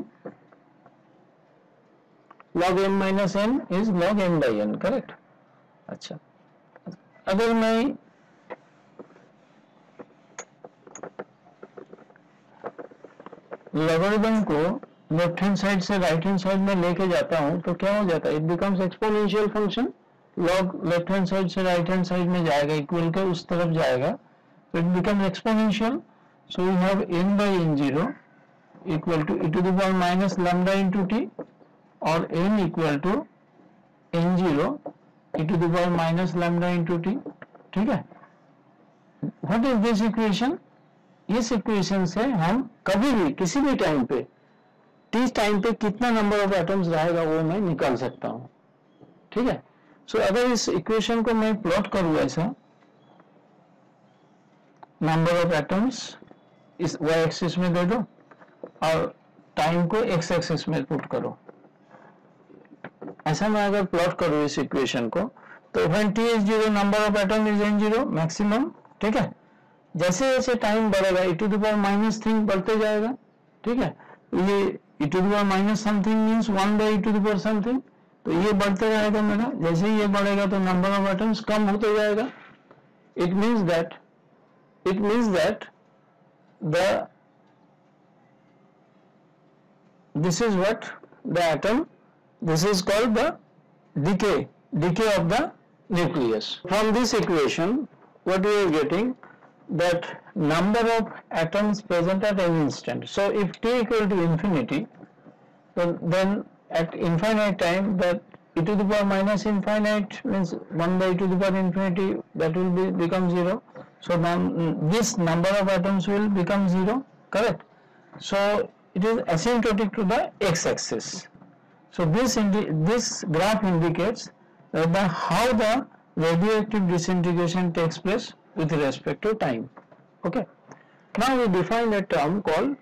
log m minus n is log m by n, correct. अच्छा, अगर मैं logarithm को left hand side से right hand side में लेके जाता हूं तो क्या हो जाता है, it becomes exponential function. Log left hand side से राइट हैंड साइड में जाएगा, इक्वल के उस तरफ जाएगा, तो it becomes exponential. So we have n by n0 equal to e to the power minus lambda into T, और n equal to n0 e to the power minus lambda into T. ठीक है, what is this equation? इस equation से हम कभी भी किसी भी टाइम पे t टाइम पे कितना नंबर ऑफ एटम्स रहेगा वो मैं निकाल सकता हूं। ठीक है, सो अगर इस इक्वेशन को मैं प्लॉट करूं ऐसा, नंबर ऑफ एटम्स इस y एक्सिस में दे दो और टाइम को x एक्सिस में पुट करो, ऐसा मैं अगर प्लॉट करूं इस इक्वेशन को, तो when t is 0 number of atom is n0 maximum. ठीक है, जैसे जैसे टाइम बढ़ेगा e to the power minus thing बढ़ते जाएगा। ठीक है, ये e to the power minus something means 1 by e to the power something, तो ये बढ़ते जाएगा मेरा। जैसे ही ये बढ़ेगा तो नंबर ऑफ एटम्स कम होते जाएगा। It means that this is what the atom, this is called the decay of the nucleus. From this equation what we are getting, that number of atoms present at any instant. So if t equal to infinity, then at infinite time that e to the power minus infinite means 1 by e to the power infinity, that will become 0. So now this number of atoms will become 0, correct? So it is asymptotic to the x-axis. So this graph indicates how the radioactive disintegration takes place with respect to time. Okay. Now we define a term called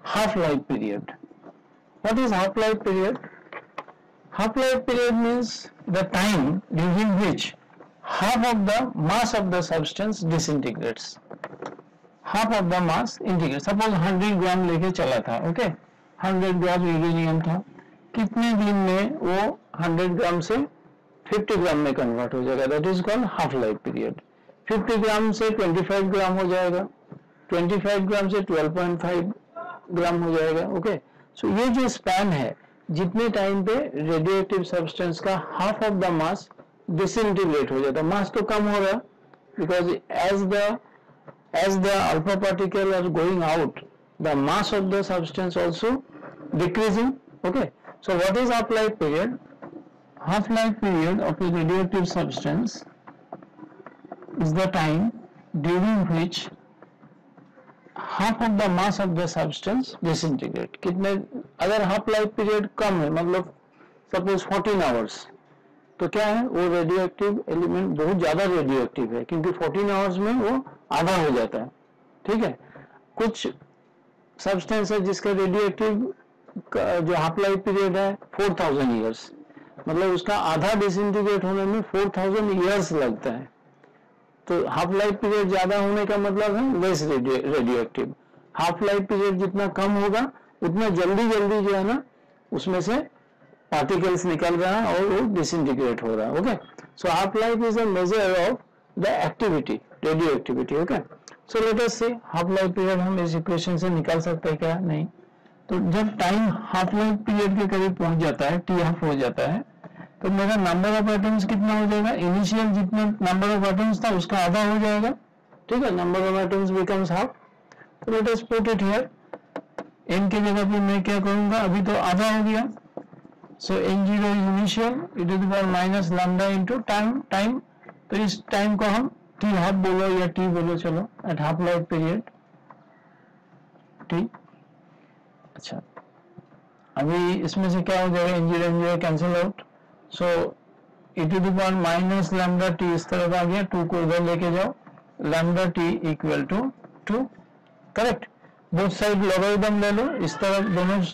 half-life period. What is half-life period? Half-life period means the time during which half of the mass of the substance disintegrates. Half of the mass integrates. Suppose 100 ग्राम लेके चला था, okay, 100 ग्राम uranium था, कितने दिन में वो 100 ग्राम से 50 ग्राम में कन्वर्ट हो जाएगा, that is called half life period. 50 ग्राम से 25 ग्राम हो जाएगा, 25 ग्राम से 12.5 ग्राम हो जाएगा। ओके, सो ये जो स्पैन है, जितने टाइम पे रेडियोएक्टिव सब्सटेंस का half of the mass disintegrate हो जाता है, मास तो कम हो रहा है because as the alpha particle are going out, the mass of the substance also decreasing. Okay, so what is half life period? Half life period of a radioactive substance is the time during which half of the mass of the substance disintegrate. कितने, अगर half life period कम है, मतलब suppose 14 hours, तो क्या है, वो radio active element बहुत ज्यादा रेडियो एक्टिव है, क्योंकि 14 आवर्स में वो आधा हो जाता है। ठीक है, कुछ सब्सटेंस है जिसका रेडियो एक्टिव जो हाफ लाइफ पीरियड है 4000 ईयर्स, मतलब उसका आधा डिसइंटीग्रेट होने में 4000 ईयर्स लगता है। तो हाफ लाइफ पीरियड ज्यादा होने का मतलब है less radio active. Half life period जितना कम होगा उतना जल्दी जल्दी जो है ना उसमें से पार्टिकल्स निकल रहा है और वो डिसइंटीग्रेट हो रहा है। Okay, so half life is a measure of the activity, radioactivity. Okay, so let us see half life period हम इस इक्वेशन से निकाल सकते हैं क्या? नहीं। तो जब टाइम हाफ लाइफ पीरियड के करीब पहुंच जाता है, टी हाफ हो जाता है, तो मेरा नंबर ऑफ एटम्स कितना हो जाएगा? इनिशियल जितने नंबर ऑफ एटम्स था उसका आधा हो जाएगा। ठीक है, number of atoms becomes half. तो let us put it here, n की जगह पे मैं क्या करूंगा, अभी तो आधा हो गया, सो n0 is initial e to the power minus lambda into time. तो इस टाइम को हम t हाफ बोलो या t बोलो, चलो, at half life period t। अच्छा, अभी इसमें से क्या हो जाएगा, n0 cancel out, so e to the power minus lambda t इस तरफ आ गया, 2 को इधर लेके जाओ, lambda t equal to 2, correct. Both side logarithm ले लो, इस तरफ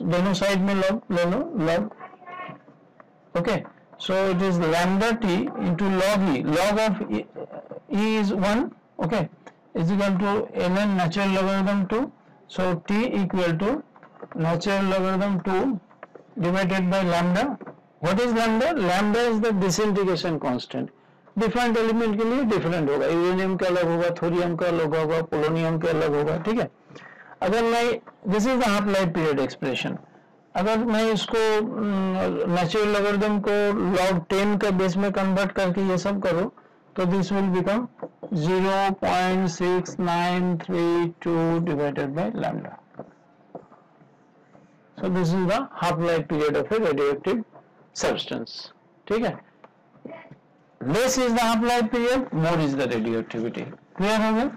दोनों साइड में लॉग ले लो, log. Okay, so it is lambda t into log e. Log of e is 1. Okay, is equal to ln natural logarithm 2. So t equal to natural logarithm 2 divided by lambda what is lambda? Lambda is the disintegration constant. Different element के लिए different होगा, uranium का अलग होगा, thorium का अलग होगा, polonium का अलग होगा, ठीक है। अगर मैं, this is the half life period expression, अगर मैं इसको नेचुरल लॉगरिथम को log 10 के बेस में कन्वर्ट करके ये सब करूं तो this will become 0.6932 divided by lambda. So this is the half-life period of a radioactive substance. ठीक है? Less is the half-life period, more is the radioactivity. Clear हो गया?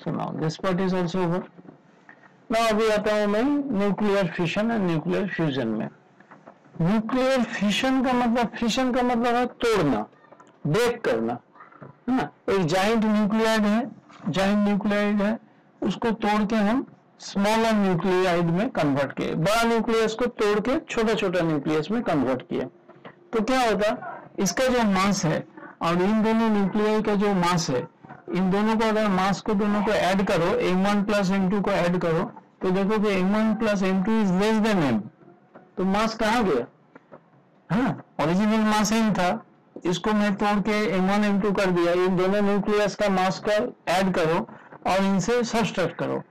So now this part is also over. Now अभी आता हूँ मैं nuclear fission and nuclear fusion में। Nuclear fission का मतलब है तोड़ना, ब्रेक करना, है ना। एक जाइंट न्यूक्लियाइड है, उसको तोड़ के हम स्मॉलर न्यूक्लियाइड में कन्वर्ट किए, बड़ा न्यूक्लियस को तोड़ के छोटा छोटा न्यूक्लियस में कन्वर्ट किया, तो क्या होता, इसका जो मास है और इन दोनों न्यूक्लियाई का जो मास है, इन दोनों को अगर मास को दोनों को ऐड करो, m1 प्लस m2 को ऐड करो तो देखो कि m1 plus m2 is less than m, तो मास कहाँ गया, है ना। ओरिजिनल मास m था, इसको मैं तोड़ के m1 m2 कर दिया, इन दोनों न्यूक्लियस का मास का ऐड करो और इनसे सब्सट्रैक्ट करो,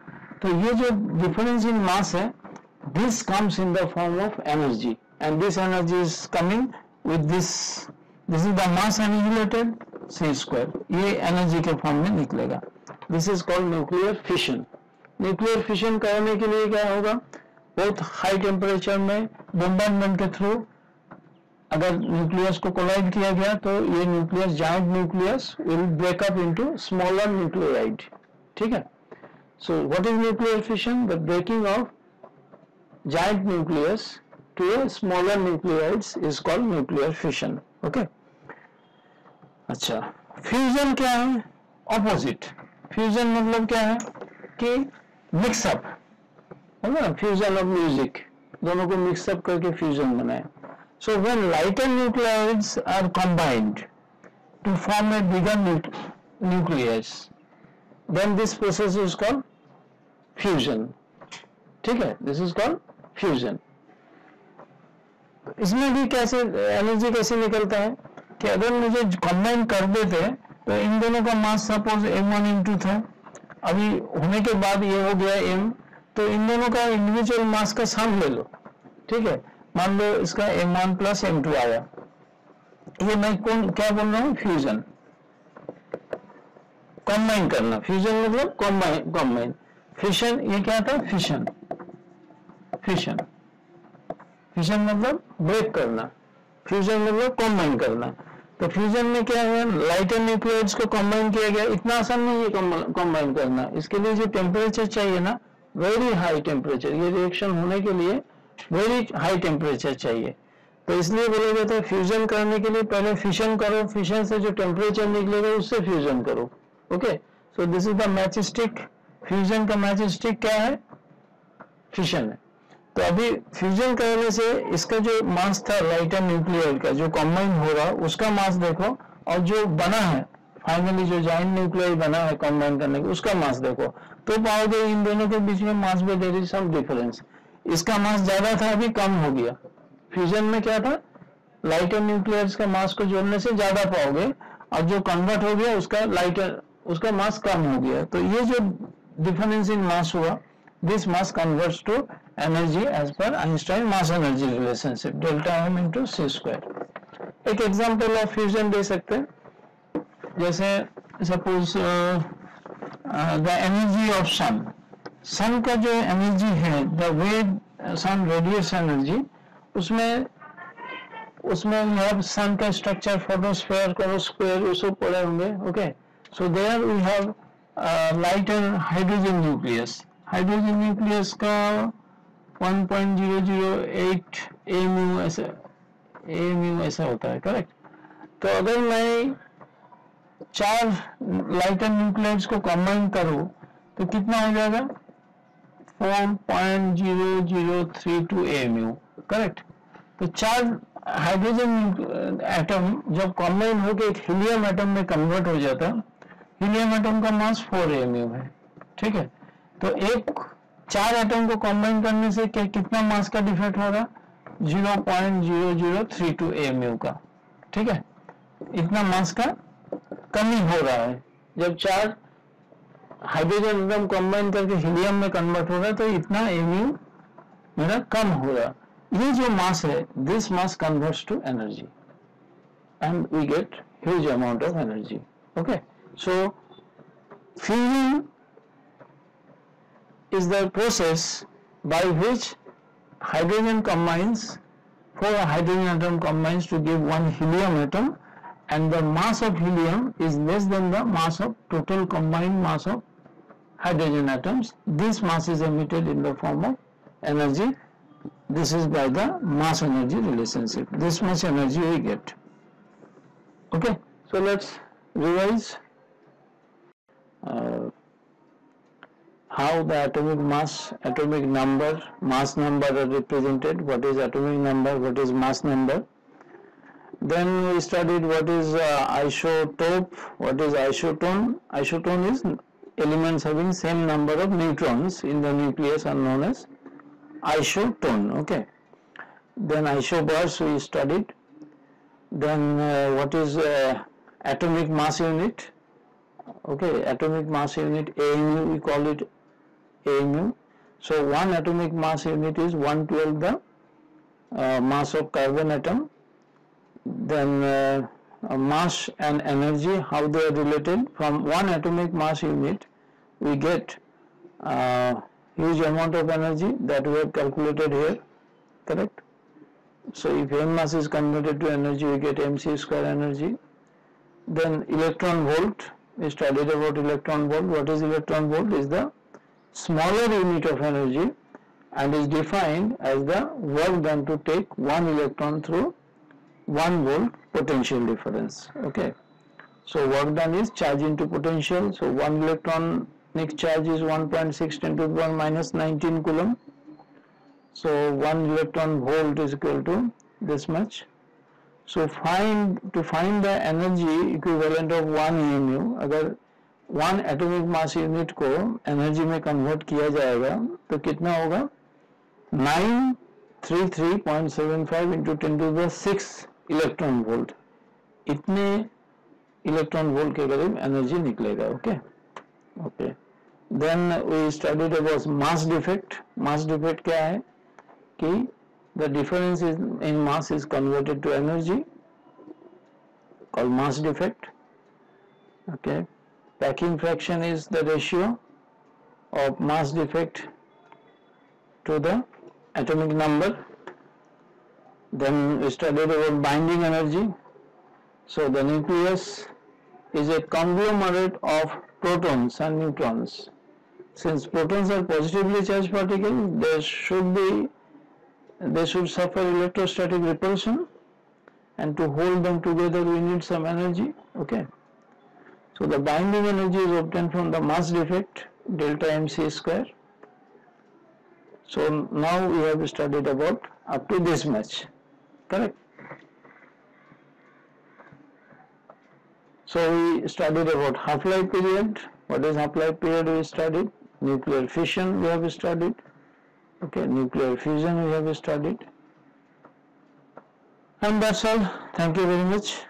तो ये जो डिफरेंस इन मास है, this comes in the form of energy and this energy is coming with this is the mass annihilated c square, ये एनर्जी के फॉर्म में निकलेगा। This is called nuclear fission. Nuclear fission करने के लिए क्या होगा, बहुत हाई टेम्परेचर में बोmbardment के थ्रू अगर न्यूक्लियस को कोलाइड किया गया तो ये nucleus, giant nucleus will break up into smaller nucleoid, ठीक है। So what is nuclear fission? The breaking of giant nucleus to a smaller nucleids is called nuclear fission. Okay? अच्छा, fusion क्या है? ऑपोजिट। फ्यूजन मतलब क्या है कि mix up, है ना, फ्यूजन ऑफ म्यूजिक, दोनों को मिक्सअप करके फ्यूजन बनाए। So when lighter nucleids are combined to form a bigger nucleus, then this process is called fusion, ठीक है, this is called fusion। इसमें भी कैसे एनर्जी कैसे निकलता है कि अगर मुझे कंबाइन कर देते तो इन दोनों का मास सपोज m1 m2 था, अभी होने के बाद ये हो गया m, तो इन दोनों का इंडिविजुअल मास का सम ले लो, ठीक है। मान लो इसका m1 प्लस m2 आया, ये मैं क्या बोल रहा हूँ, फ्यूजन, कंबाइन करना। फ्यूजन मतलब कंबाइन, फिशन ये क्या था, फिशन मतलब ब्रेक करना, फ्यूजन मतलब कंबाइन करना। तो फ्यूजन में क्या है, लाइटर न्यूक्लियोइड्स को कंबाइन किया गया, इतना आसान नहीं है कंबाइन करना, इसके लिए जो टेम्परेचर चाहिए ना, वेरी हाई टेम्परेचर, ये रिएक्शन होने के लिए वेरी हाई टेम्परेचर चाहिए। तो इसलिए बोला जाता है फ्यूजन करने के लिए पहले फिशन करो, फिशन से जो टेम्परेचर निकलेगा उससे फ्यूजन करो। Okay, so this is the matchstick. Fusion का मैचस्टिक क्या है, फिशन है। तो अभी फ्यूजन करने से इसका जो मास था लाइटर न्यूक्लियोइड का जो कंबाइन हो रहा उसका मास देखो, और जो बना है फाइनली जो जाइंट न्यूक्लियोइड बना है कंबाइन करने के उसका मास देखो, तो पाओगे इन दोनों के बीच में मास में देयर इज सम डिफरेंस। इसका मास ज्यादा था, अभी कम हो गया। फ्यूजन में क्या था, लाइटर न्यूक्लियोइड्स का मास को जोड़ने से ज्यादा पाओगे, और जो कन्वर्ट हो गया उसका मास कम हो गया। तो ये जो डिफरेंस इन मास हुआ, this mass converts to energy as per Einstein mass energy relationship, delta m into c square. एक एग्जांपल ऑफ फ्यूजन दे सकते हैं, जैसे suppose the energy of sun का जो एनर्जी है, the way sun radiates energy, उसमें सन का स्ट्रक्चर, फोटोस्फीयर, कोरोस्फीयर, वो सब पढ़े होंगे। Okay, so there we have lighter hydrogen nucleus. Hydrogen nucleus का 1.008 AMU ऐसा होता है, करेक्ट। तो अगर मैं 4 लाइटर न्यूक्लियस को कंबाइन करूं तो कितना हो जाएगा, 4.0032 AMU, करेक्ट। तो 4 हाइड्रोजन एटम जब कंबाइन होकर एक हीलियम एटम में कन्वर्ट हो जाता, हीलियम एटम का मास 4 AMU है, ठीक है। तो 4 एटम को कंबाइन करने से कितना मास का डिफेक्ट होगा, 0.0032 AMU का, ठीक है। इतना मास का कमी हो रहा है। जब 4 हाइड्रोजन एटम कंबाइन करके हीलियम में कन्वर्ट हो रहा है तो इतना AMU मेरा कम हो रहा। ये जो मास है, this mass converts to energy and we get huge amount of energy. Okay, so fusion is the process by which hydrogen combines, 4 hydrogen atom combines to give 1 helium atom, and the mass of helium is less than the mass of total combined mass of hydrogen atoms. This mass is emitted in the form of energy. This is by the mass energy relationship. This much energy we get. Okay, so let's revise how the atomic mass, atomic number, mass number are represented. What is atomic number, what is mass number. Then we studied what is isotope, what is isotone. Isotone is elements having same number of neutrons in the nucleus are known as isotone. Okay, then isobars we studied. Then what is atomic mass unit. Okay, atomic mass unit AMU, we call it AMU. So 1 atomic mass unit is 1/12 the mass of carbon atom. Then mass and energy, how they are related. From 1 atomic mass unit we get huge amount of energy that we have calculated here, correct. So if M mass is converted to energy, we get mc square energy. Then electron volt, we studied about electron volt. What is electron volt? Is the smaller unit of energy and is defined as the work done to take 1 electron through 1 volt potential difference. Okay, so work done is charge into potential. So 1 electronic charge is 1.6 × 10⁻⁻19 coulomb. So 1 electron volt is equal to this much. So to find the energy equivalent of 1 AMU, अगर 1 atomic mass unit को energy में convert किया जाएगा तो कितना होगा? 933.75 × 10⁶ electron volt. इतने electron volt के करीब energy निकलेगा. Okay, okay. Then we studied about mass defect. Mass defect क्या है? कि the difference in mass is converted to energy, called mass defect. Okay, packing fraction is the ratio of mass defect to the atomic number. Then we studied about binding energy. So the nucleus is a conglomerate of protons and neutrons. Since protons are positively charged particles, they should suffer electrostatic repulsion, and to hold them together we need some energy. Okay, so the binding energy is obtained from the mass defect, delta mc square. So now we have studied about up to this much, correct. So we studied about half-life period. What is half-life period? We studied nuclear fission, we have studied. Okay, nuclear fusion we have studied, and that's all. Thank you very much.